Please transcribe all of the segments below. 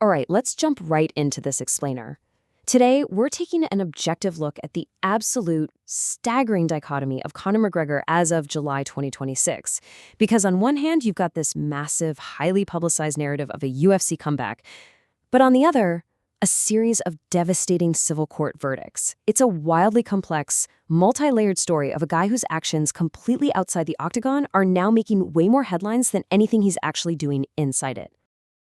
All right, let's jump right into this explainer. Today, we're taking an objective look at the absolute staggering dichotomy of Conor McGregor as of July 2026. Because on one hand, you've got this massive, highly publicized narrative of a UFC comeback, but on the other, a series of devastating civil court verdicts. It's a wildly complex, multi-layered story of a guy whose actions completely outside the octagon are now making way more headlines than anything he's actually doing inside it.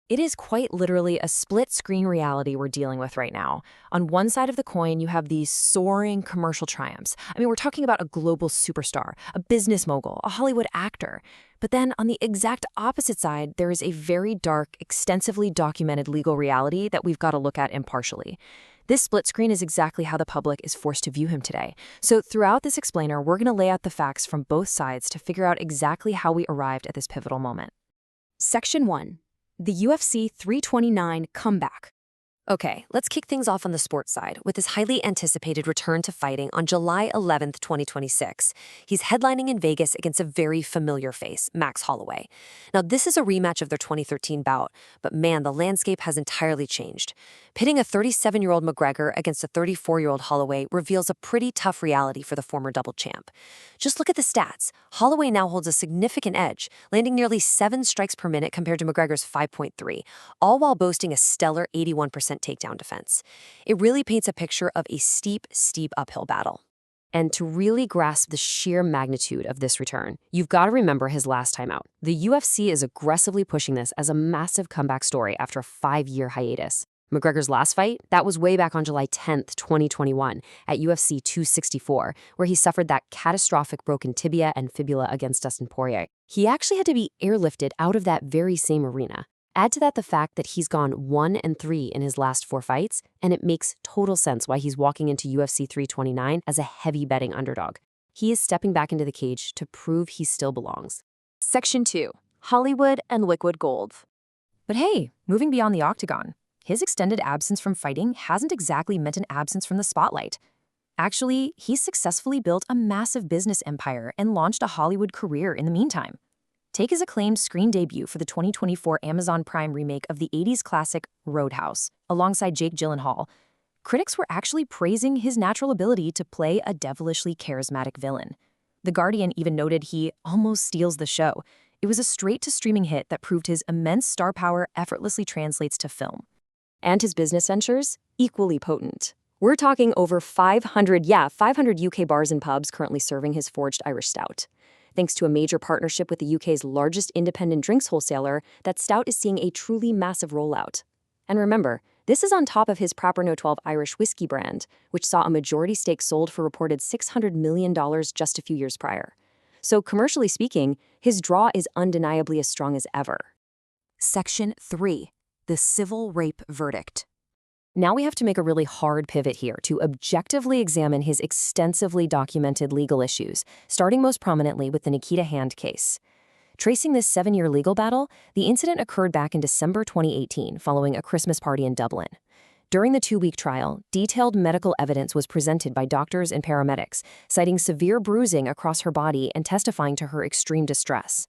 It is quite literally a split-screen reality we're dealing with right now. On one side of the coin, you have these soaring commercial triumphs. I mean, we're talking about a global superstar, a business mogul, a Hollywood actor. But then on the exact opposite side, there is a very dark, extensively documented legal reality that we've got to look at impartially. This split screen is exactly how the public is forced to view him today. So throughout this explainer, we're going to lay out the facts from both sides to figure out exactly how we arrived at this pivotal moment. Section 1. The UFC 329 comeback. Okay, let's kick things off on the sports side with his highly anticipated return to fighting on July 11th, 2026. He's headlining in Vegas against a very familiar face, Max Holloway. Now, this is a rematch of their 2013 bout, but man, the landscape has entirely changed. Pitting a 37-year-old McGregor against a 34-year-old Holloway reveals a pretty tough reality for the former double champ. Just look at the stats. Holloway now holds a significant edge, landing nearly 7 strikes per minute compared to McGregor's 5.3, all while boasting a stellar 81% takedown defense. It really paints a picture of a steep uphill battle. And to really grasp the sheer magnitude of this return, you've got to remember his last time out. The UFC is aggressively pushing this as a massive comeback story after a 5-year hiatus. McGregor's last fight, that was way back on July 10th, 2021, at UFC 264, where he suffered that catastrophic broken tibia and fibula against Dustin Poirier. He actually had to be airlifted out of that very same arena. Add to that the fact that he's gone 1-3 in his last 4 fights, and it makes total sense why he's walking into UFC 329 as a heavy betting underdog. He is stepping back into the cage to prove he still belongs. Section 2. Hollywood and liquid gold. But hey, moving beyond the octagon, his extended absence from fighting hasn't exactly meant an absence from the spotlight. Actually, he's successfully built a massive business empire and launched a Hollywood career in the meantime. Take his acclaimed screen debut for the 2024 Amazon Prime remake of the 80s classic Roadhouse, alongside Jake Gyllenhaal. Critics were actually praising his natural ability to play a devilishly charismatic villain. The Guardian even noted he almost steals the show. It was a straight-to-streaming hit that proved his immense star power effortlessly translates to film. And his business ventures, equally potent. We're talking over 500 UK bars and pubs currently serving his forged Irish stout. Thanks to a major partnership with the UK's largest independent drinks wholesaler, that stout is seeing a truly massive rollout. And remember, this is on top of his Proper No. 12 Irish whiskey brand, which saw a majority stake sold for reported $600 million just a few years prior. So commercially speaking, his draw is undeniably as strong as ever. Section 3. The civil rape verdict. Now we have to make a really hard pivot here to objectively examine his extensively documented legal issues, starting most prominently with the Nikita Hand case. Tracing this 7-year legal battle, the incident occurred back in December 2018 following a Christmas party in Dublin. During the 2-week trial, detailed medical evidence was presented by doctors and paramedics, citing severe bruising across her body and testifying to her extreme distress.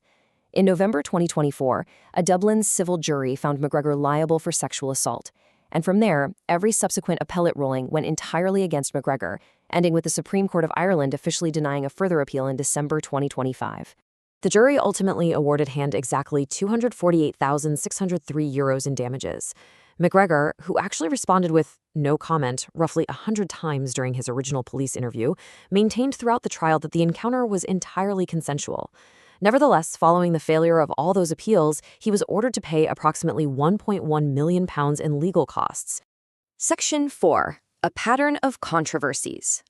In November 2024, a Dublin civil jury found McGregor liable for sexual assault. And from there, every subsequent appellate ruling went entirely against McGregor, ending with the Supreme Court of Ireland officially denying a further appeal in December 2025. The jury ultimately awarded Hand exactly €248,603 in damages. McGregor, who actually responded with no comment roughly 100 times during his original police interview, maintained throughout the trial that the encounter was entirely consensual. Nevertheless, following the failure of all those appeals, he was ordered to pay approximately £1.1 million in legal costs. Section 4. A pattern of controversies.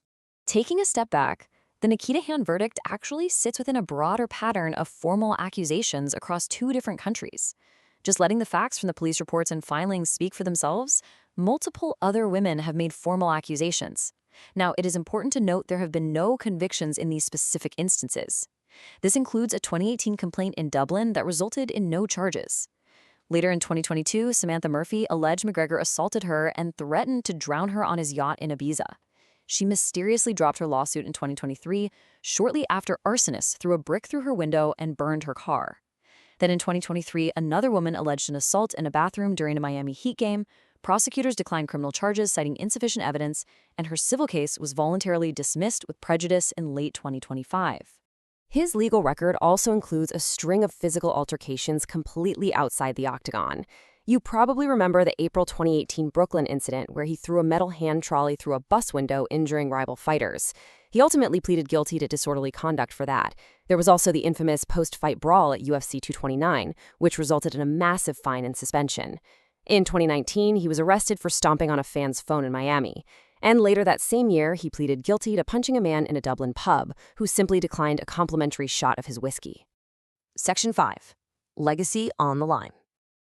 Taking a step back, the Nikita Hand verdict actually sits within a broader pattern of formal accusations across 2 different countries. Just letting the facts from the police reports and filings speak for themselves, multiple other women have made formal accusations. Now, it is important to note there have been no convictions in these specific instances. This includes a 2018 complaint in Dublin that resulted in no charges. Later in 2022, Samantha Murphy alleged McGregor assaulted her and threatened to drown her on his yacht in Ibiza. She mysteriously dropped her lawsuit in 2023, shortly after arsonists threw a brick through her window and burned her car. Then in 2023, another woman alleged an assault in a bathroom during a Miami Heat game. Prosecutors declined criminal charges, citing insufficient evidence, and her civil case was voluntarily dismissed with prejudice in late 2025. His legal record also includes a string of physical altercations completely outside the octagon. You probably remember the April 2018 Brooklyn incident where he threw a metal hand trolley through a bus window, injuring rival fighters. He ultimately pleaded guilty to disorderly conduct for that. There was also the infamous post-fight brawl at UFC 229, which resulted in a massive fine and suspension. In 2019, he was arrested for stomping on a fan's phone in Miami. And later that same year, he pleaded guilty to punching a man in a Dublin pub who simply declined a complimentary shot of his whiskey. Section 5. Legacy on the line.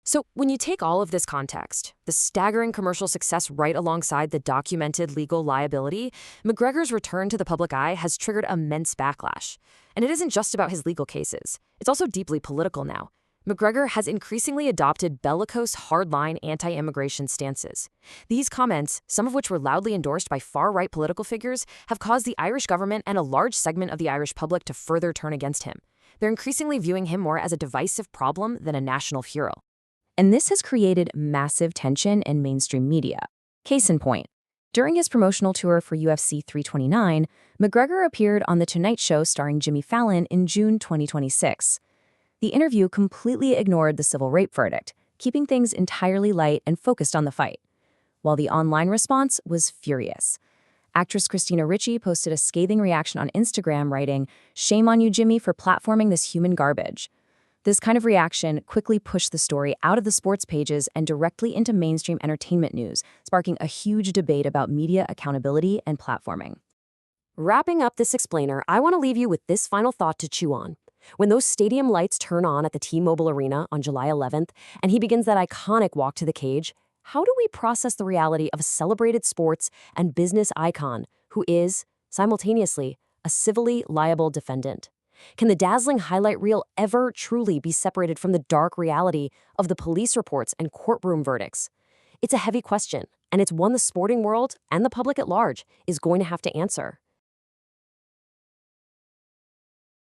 So when you take all of this context, the staggering commercial success right alongside the documented legal liability, McGregor's return to the public eye has triggered immense backlash. And it isn't just about his legal cases. It's also deeply political now. McGregor has increasingly adopted bellicose, hardline anti-immigration stances. These comments, some of which were loudly endorsed by far-right political figures, have caused the Irish government and a large segment of the Irish public to further turn against him. They're increasingly viewing him more as a divisive problem than a national hero. And this has created massive tension in mainstream media. Case in point, during his promotional tour for UFC 329, McGregor appeared on The Tonight Show starring Jimmy Fallon in June 2026. The interview completely ignored the civil rape verdict, keeping things entirely light and focused on the fight, while the online response was furious. Actress Christina Ricci posted a scathing reaction on Instagram, writing, "Shame on you, Jimmy, for platforming this human garbage." This kind of reaction quickly pushed the story out of the sports pages and directly into mainstream entertainment news, sparking a huge debate about media accountability and platforming. Wrapping up this explainer, I want to leave you with this final thought to chew on. When those stadium lights turn on at the T-Mobile Arena on July 11th, and he begins that iconic walk to the cage, how do we process the reality of a celebrated sports and business icon who is, simultaneously, a civilly liable defendant? Can the dazzling highlight reel ever truly be separated from the dark reality of the police reports and courtroom verdicts? It's a heavy question, and it's one the sporting world and the public at large is going to have to answer.